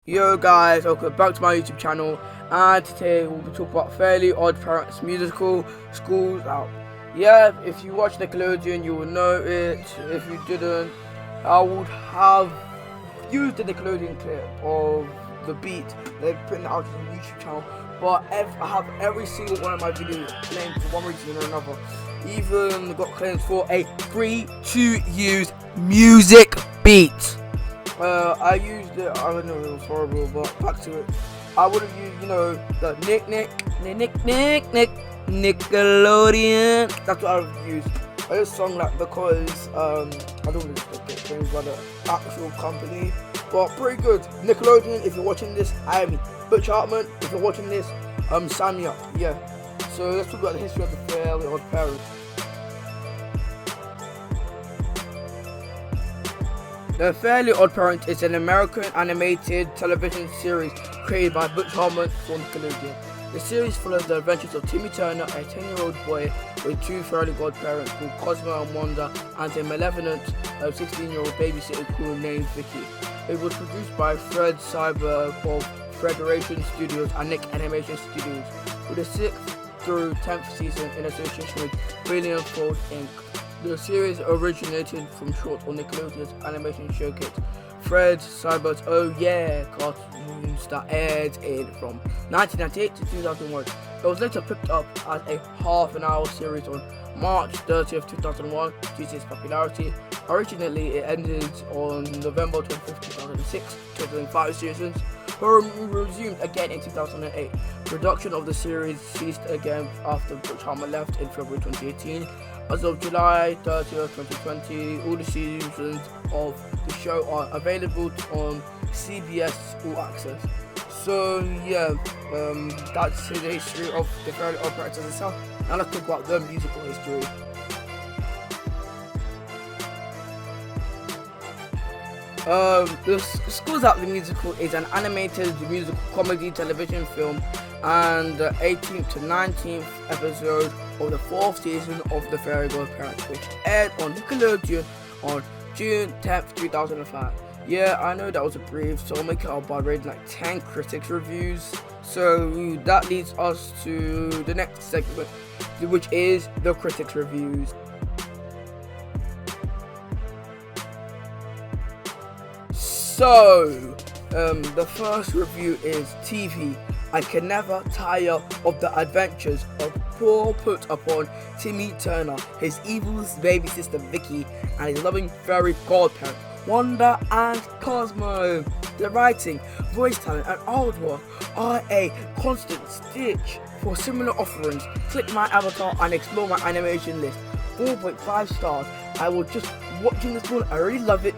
Yo guys, welcome back to my YouTube channel, and today we'll be talking about Fairly Oddparents musical, Schools Out. Yeah, if you watch Nickelodeon you will know it. If you didn't, I would have used the Nickelodeon clip of the beat they've put out on the YouTube channel, but I have every single one of my videos claimed for one reason or another. Even got claims for a free to use music beat. I used it, I don't know, it was horrible, but back to it. I would have used, the Nickelodeon. That's what I would have used. I just sung that because, I don't really get things by the actual company, but pretty good. Nickelodeon, if you're watching this, I am Butch Hartman. If you're watching this, sign me up, yeah. So let's talk about the history of the Fairly Oddparents. The Fairly Oddparents is an American animated television series created by Butch Hartman for Nickelodeon. The series follows the adventures of Timmy Turner, a 10-year-old boy with two fairly godparents called Cosmo and Wanda, and a malevolent 16-year-old babysitter named Vicky. It was produced by Fred Cyber of Federation Studios and Nick Animation Studios, with the 6th through 10th season in association with Brilliant Fold Inc. The series originated from shorts on Nickelodeon's animation showcase, Fred Cyber's Oh Yeah cartoons that aired from 1998 to 2001. It was later picked up as a half-an-hour series on March 30th, 2001 due to its popularity. Originally, it ended on November 25th, 2006, 2005 seasons, but resumed again in 2008. Production of the series ceased again after Butch Hartman left in February 2018. As of July 30th, 2020, all the seasons of the show are available on CBS All Access. So yeah, that's the history of the Fairly Oddparents itself. Now let's talk about the musical history. The Schools Out the Musical is an animated musical comedy television film and the 18th to 19th episode of the 4th season of The Fairly Oddparents, which aired on Nickelodeon on June 10th, 2005. Yeah, I know that was a brief, so I'll make it up by rating like 10 critics reviews. So that leads us to the next segment, which is the critics reviews. So, the first review is TV. I can never tire of the adventures of poor put-upon Timmy Turner, his evil baby sister Vicky, and his loving fairy godparent Wanda and Cosmo. The writing, voice talent, and artwork are a constant stitch. For similar offerings, click my avatar and explore my animation list. 4.5 stars. I was just watching this one. I really love it.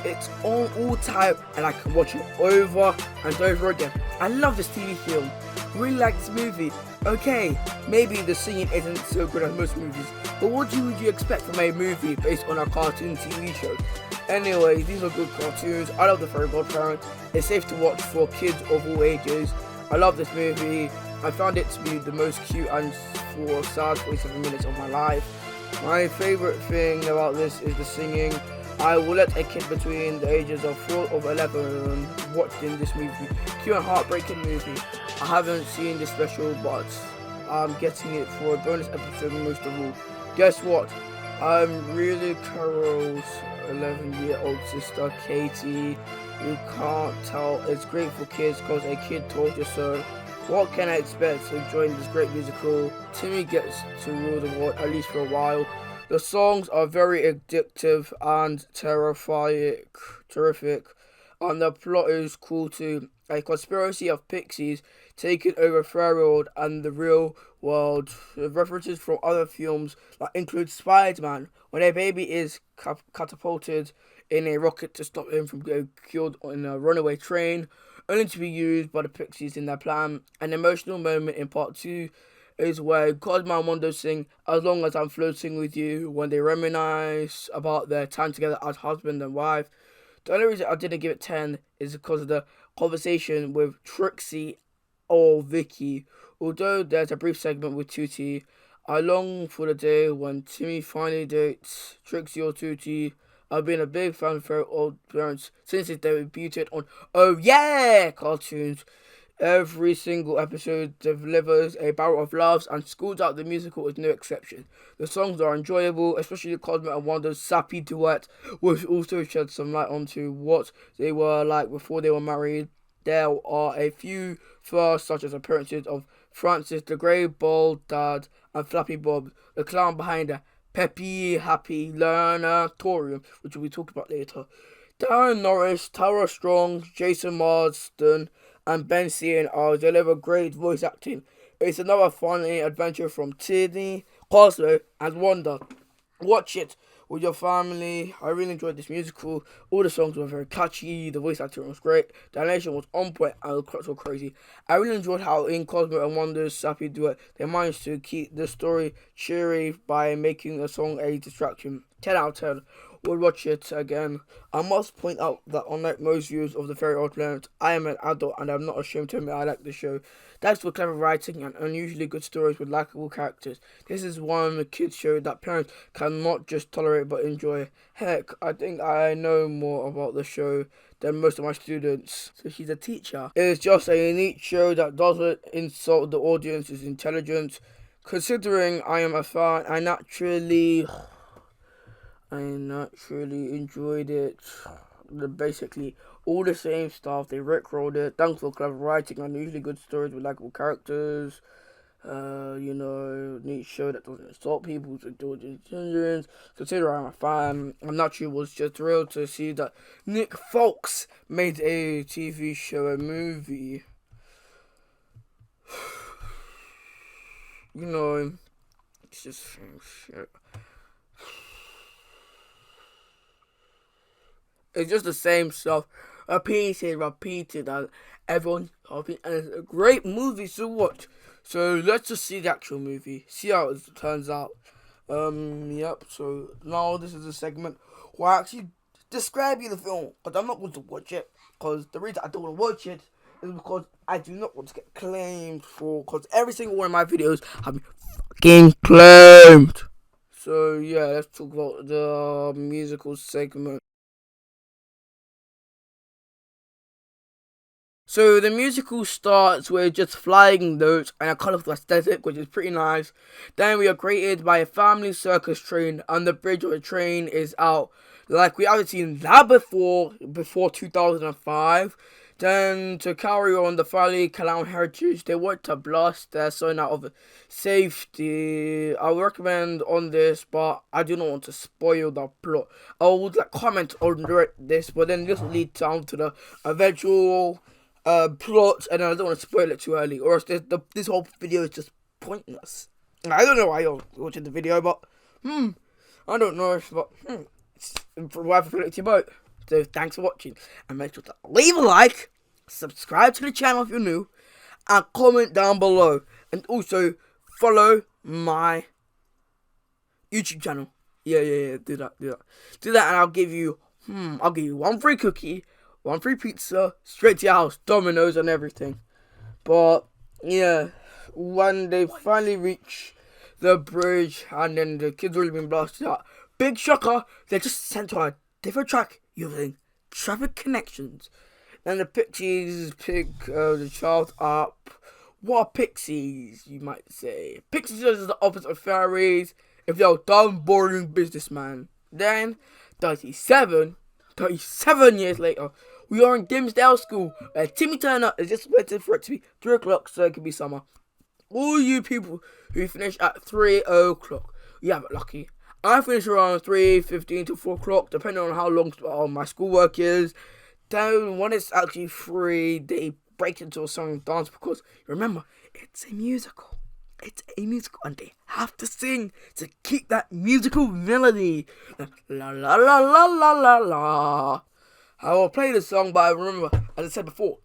It's on all time and I can watch it over and over again. I love this TV film. Really like this movie. Okay, maybe the singing isn't so good as most movies, but what would you expect from a movie based on a cartoon TV show? Anyway, these are good cartoons. I love The Fairly Oddparents. It's safe to watch for kids of all ages. I love this movie. I found it to be the most cute and for sad 47 minutes of my life. My favourite thing about this is the singing. I will let a kid between the ages of 4 or 11 watch in this movie. Cute and heartbreaking movie. I haven't seen this special, but I'm getting it for a bonus episode most of all. Guess what? I'm really Carol's 11-year-old sister, Katie. You can't tell. It's great for kids because a kid told you so. What can I expect to join this great musical? Timmy gets to rule the world, at least for a while. The songs are very addictive and terrific, and the plot is cool too. A conspiracy of pixies taking over fairy world and the real world. With references from other films that include Spider-Man, when a baby is catapulted in a rocket to stop him from getting killed on a runaway train, only to be used by the pixies in their plan. An emotional moment in part 2 is where Cosmo and Wanda sing As Long As I'm Floating With You when they reminisce about their time together as husband and wife. The only reason I didn't give it 10 is because of the conversation with Trixie or Vicky. Although there's a brief segment with Tutti, I long for the day when Timmy finally dates Trixie or Tutti. I've been a big fan of Fairy Oddparents since it debuted on Oh Yeah cartoons. Every single episode delivers a barrel of laughs, and Schools Out the Musical is no exception. The songs are enjoyable, especially Cosmo and Wanda's sappy duet, which also sheds some light onto what they were like before they were married. There are a few firsts, such as appearances of Francis the Grey Bald Dad and Flappy Bob, the clown behind the Peppy Happy Learnatorium, which we'll be talking about later. Darren Norris, Tara Strong, Jason Marsden, and Ben Cian are deliver great voice acting. It's another funny adventure from Timmy, Cosmo, and Wanda. Watch it with your family. I really enjoyed this musical. All the songs were very catchy. The voice acting was great. The animation was on point and the plots were crazy. I really enjoyed how in Cosmo and Wanda's sappy duet, they managed to keep the story cheery by making a song a distraction. 10 out of 10. Would watch it again. I must point out that unlike most viewers of the Fairy Odd Planet, I am an adult and I'm not ashamed to admit I like the show. Thanks for clever writing and unusually good stories with likable characters. This is one of the kids' shows that parents can not just tolerate but enjoy. Heck, I think I know more about the show than most of my students. So she's a teacher. It is just a neat show that doesn't insult the audience's intelligence. Considering I am a fan, I naturally enjoyed it. Basically, all the same stuff. They rickrolled it. Thanks for clever writing and usually good stories with likable characters. Neat show that doesn't insult people's intelligence. Consider I'm a fan. I'm naturally was just thrilled to see that Nick Fox made a TV show, a movie. It's just shit. It's just the same stuff, repeated, and everyone, and it's a great movie to watch. So let's just see the actual movie, see how it turns out. So now this is a segment where I actually describe you the film, because I'm not going to watch it, because the reason I don't want to watch it is because I do not want to get claimed for, because every single one of my videos have been fucking claimed. So yeah, let's talk about the musical segment. So the musical starts with just flying notes and a colourful aesthetic, which is pretty nice. Then we are greeted by a family circus train, and the bridge of the train is out. Like, we haven't seen that before 2005. Then, to carry on the family clown heritage, they want to blast their son out of safety. I would recommend on this, but I do not want to spoil the plot. I would comment on this, but then this will lead down to the eventual plot, and I don't want to spoil it too early, or else this whole video is just pointless. I don't know why you're watching the video, but I don't know, but it's whatever floats your boat. So thanks for watching, and make sure to leave a like, subscribe to the channel if you're new, and comment down below, and also follow my YouTube channel. Yeah, do that, and I'll give you one free cookie, one free pizza, straight to your house, Domino's and everything. But yeah, when they finally reach the bridge and then the kids already been blasted out, big shocker, they're just sent to a different track using traffic connections. Then the pixies pick the child up. What are pixies, you might say? Pixies are the opposite of fairies if they're a dumb, boring businessman. Then 37 years later, we are in Dimsdale School, where Timmy Turner is just waiting for it to be 3 o'clock so it can be summer. All you people who finish at 3 o'clock, you have it lucky. I finish around 3:15 to 4 o'clock, depending on how long my schoolwork is. Then when it's actually free, they break into a song and dance, because remember, it's a musical. It's a musical, and they have to sing to keep that musical melody. La la la la la la la. I will play the song, but I remember, as I said before,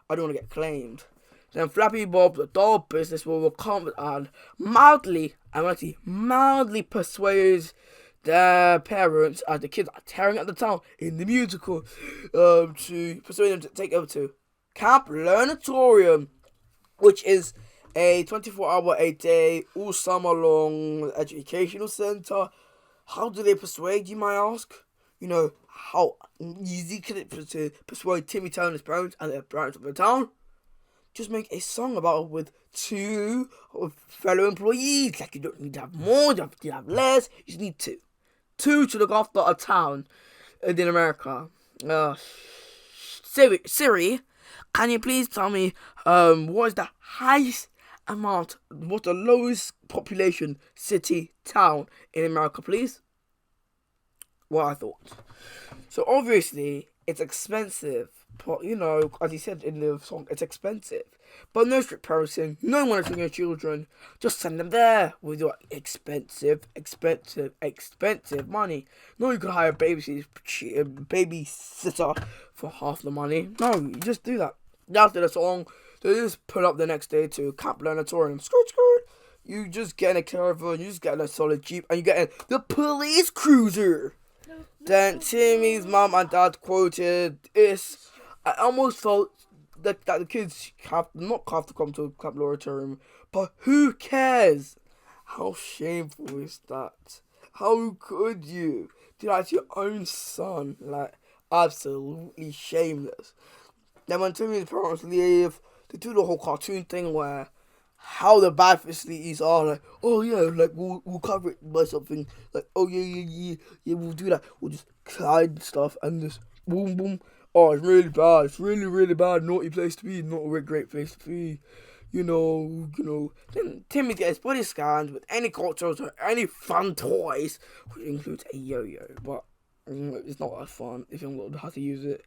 I don't want to get claimed. Then Flappy Bob, the doll business, will come and mildly persuades their parents, as the kids are tearing up the town in the musical, to persuade them to take over to Camp Learnatorium, which is a 24-hour, 8-day, all summer long educational center. How do they persuade, you might ask? how easy can it be to persuade Timmy Turner's parents and the parents of the town? Just make a song about it with two fellow employees. Like, you don't need to have more, you don't have to have less. You just need two. Two to look after a town in America. Siri, can you please tell me what is the highest amount, what's the lowest population city town in America, please? What I thought. So obviously it's expensive, but as he said in the song, it's expensive. But no strict parenting, no monitoring your children. Just send them there with your expensive money. No, you could hire a babysitter for half the money. No, you just do that. After the song, they just pull up the next day to Camp Learnatorium. Skirt. You just get in a caravan, you just get in a solid Jeep, and you get in the police cruiser. Then Timmy's mom and dad quoted this. I almost felt that the kids not have to come to Camp Learnatorium, but who cares? How shameful is that? How could you do that to your own son? Like, absolutely shameless. Then when Timmy's parents leave, they do the whole cartoon thing where how the bad facilities are, like, oh yeah, like we'll cover it by something, like, oh yeah, we'll do that. We'll just hide stuff and just boom. Oh, it's really bad. It's really, really bad. Naughty place to be. Not a great place to be. Then Timmy gets his body scanned with any cultures or any fun toys, which includes a yo-yo. But it's not that fun if you don't know how to use it.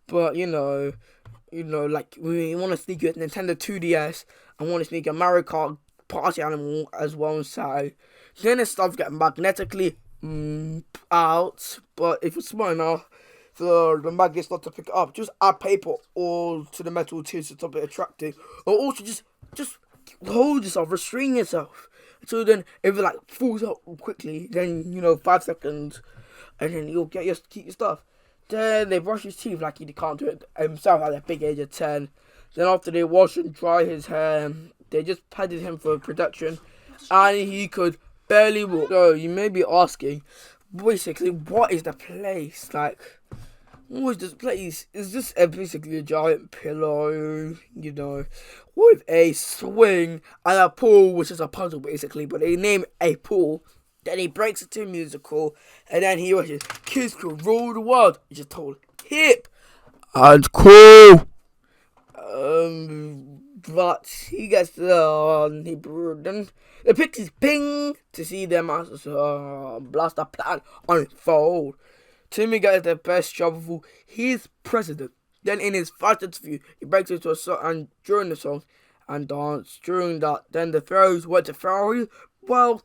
But like we want to sneak a Nintendo 2DS and want to sneak a Mario Kart party animal as well inside. Then the stuff get magnetically out. But if you're smart enough, the magnets not to pick it up, just add paper all to the metal to stop it attracting. Or also just hold yourself, restrain yourself. So then if it like falls out quickly, then 5 seconds, and then you'll keep your stuff. Then they brush his teeth like he can't do it himself at a big age of 10. Then after they wash and dry his hair, they just padded him for protection, and he could barely walk. So you may be asking, basically, what is the place like? What is this place? Is this basically a giant pillow, with a swing and a pool, which is a puzzle basically, but they name it a pool. Then he breaks it to a musical, and then he watches Kids Could Rule the World, which is told hip and cool. But he gets then the pixies ping to see their master's blaster plan unfold. Timmy gets the best job of all. He's president. Then in his first interview, he breaks into a song, and during the song and dance. During that, then the pharaohs went to Pharaoh. Well,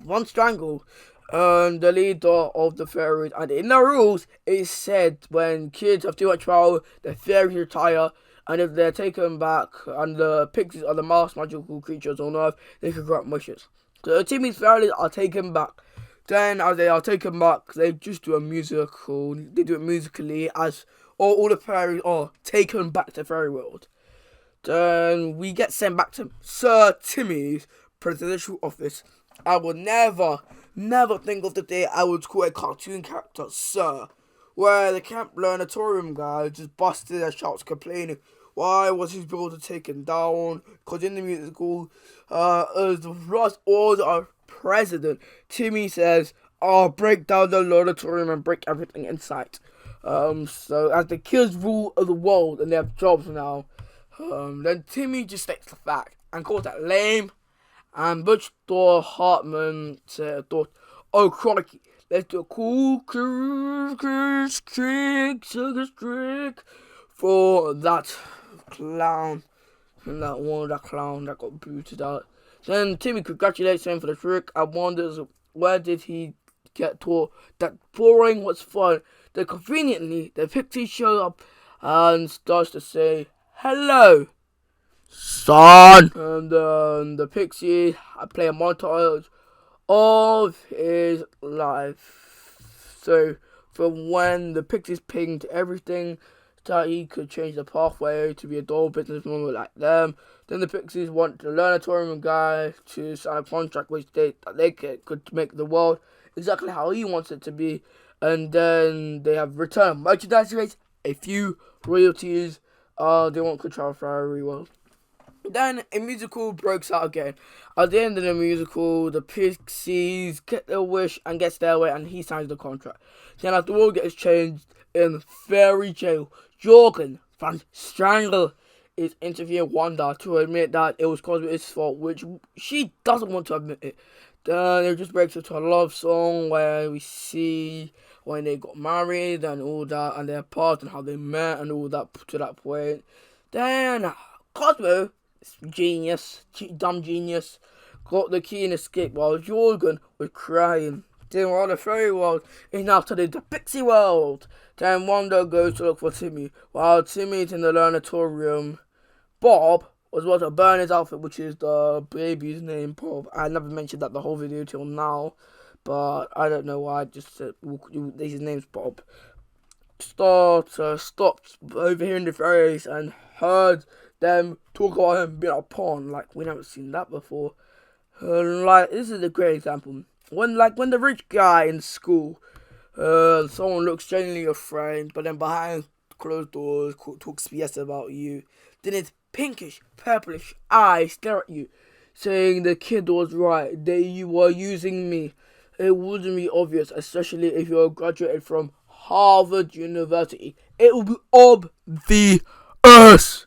one strangle. The leader of the fairies, and in the rules, it said when kids have too much power, the fairies retire, and if they're taken back, and the pixies are the most magical creatures on Earth, they can grant wishes. So Timmy's fairies are taken back. Then, as they are taken back, they just do a musical. They do it musically as all the fairies are taken back to fairy world. Then we get sent back to Sir Timmy's presidential office. I would never think of the day I would call a cartoon character Sir, where the Camp Learnatorium guy just busted their shouts complaining why was his builder taken down, because in the musical, as the last order of president, Timmy says, I'll break down the Learnatorium and break everything in sight. So as the kids rule of the world and they have jobs now, then Timmy just states the fact and calls that lame. And Butch thought Hartman thought, oh crikey, let's do a cool trick for that clown. And that clown that got booted out. Then Timmy congratulates him for the trick and wonders where did he get taught that boring was fun. Then conveniently, the pixie shows up and starts to say, hello, son. And the pixie play a montage of his life. So from when the pixies pinged everything that he could change the pathway to be a dull businessman like them. Then the pixies want the Learnatorium guy to sign a contract which they could make the world exactly how he wants it to be. And then they have return merchandise rates, a few royalties. They won't control very well. Then a musical breaks out again. At the end of the musical, the Pixies get their wish and gets their way, and he signs the contract. Then as the world gets changed in fairy tale, Jorgen van Strangle is interviewing Wanda to admit that it was Cosmo's fault, which she doesn't want to admit it. Then it just breaks into a love song where we see when they got married and all that, and their part and how they met and all that to that point. Then Cosmo, dumb genius, got the key and escaped while Jorgen was crying. Then while the fairy world is now turning to Pixie world. Then Wanda goes to look for Timmy. While Timmy's in the learnatorium, Bob was about to burn his outfit, which is the baby's name, Bob. I never mentioned that the whole video till now, but I don't know why I just said his name's Bob. Stopped overhearing the fairies and heard them talk about him being a pawn. Like, we never seen that before. Like, this is a great example. When the rich guy in school, someone looks genuinely your friend, but then behind closed doors talks BS about you. Then his pinkish, purplish eyes stare at you, saying the kid was right, that you were using me. It wouldn't be obvious, especially if you're graduated from Harvard University. It will be obvious.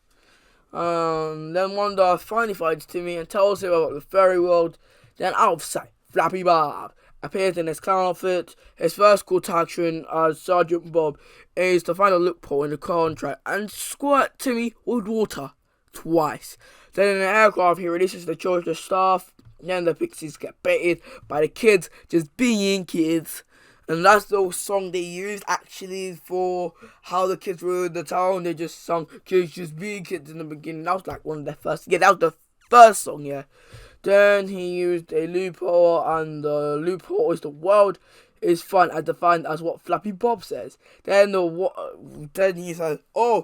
Then Wanda finally finds Timmy and tells him about the fairy world. Then out of sight, Flappy Bob appears in his clown outfit. His first call to action as Sergeant Bob is to find a loophole in the contract and squirt Timmy with water twice. Then in an aircraft, he releases the children's staff. Then the Pixies get baited by the kids just being kids. And that's the song they used actually for how the kids ruined the town. They just sung Kids Just Being Kids in the beginning. That was like one of their first. Yeah, that was the first song, yeah. Then he used a loophole, and the loophole is the world is fun as defined as what Flappy Bob says. Then he says, I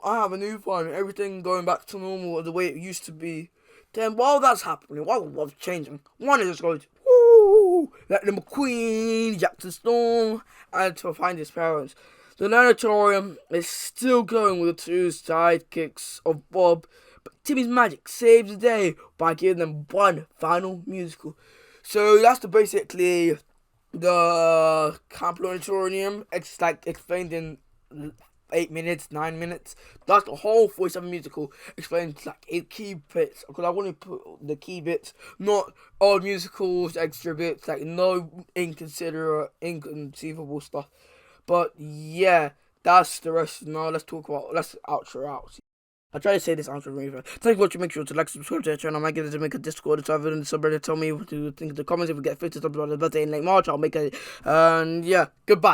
have a new fun. Everything going back to normal the way it used to be. Then while that's happening, while the world's changing, one is just going, woo, let the McQueen, Jackson Storm, and to find his parents. The Learnatorium is still going with the two sidekicks of Bob, but Timmy's magic saves the day by giving them one final musical. So that's basically the Camp Learnatorium. It's like explained in 8 minutes, 9 minutes. That's the whole 47 musical explained like 8 key bits. Because I want to put the key bits, not all musicals, extra bits, like no inconceivable stuff. But yeah, that's the rest. Now let's outro out. I try to say this answer really fast. Thank you for watching. Make sure to like, subscribe to the channel. I might get it to make a Discord. It's over in the subreddit. Tell me what you think in the comments. If we get 50 something on the birthday in late March, I'll make it. And yeah, goodbye.